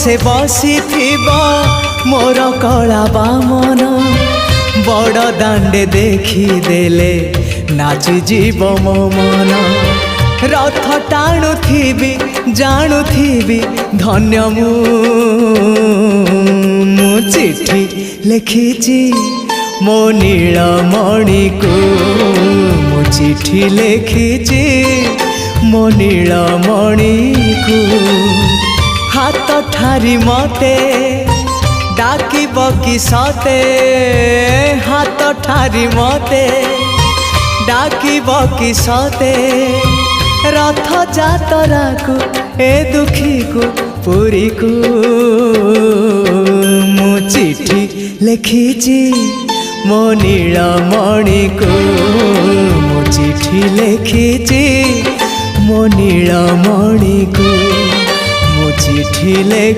पछे बसी मोर कला बामन बड़ दांडे देखी देले नाची जीव मो मन रथ टाणुथिबी जाणुथिबी धन्य मु चिठी लिखिची मो नीलमणि को मु चिठी लिखिची मो नीलमणि को हाथ ठारी मते डाकिब कि सते हाथ ठारी मते डाकिब कि सते रथ जातरा को ए दुखी को पुरी को मु चिठी लिखिची मो नीलमणि को मु चिठी लिखिची मो नीलमणि को मु चिठी लिखि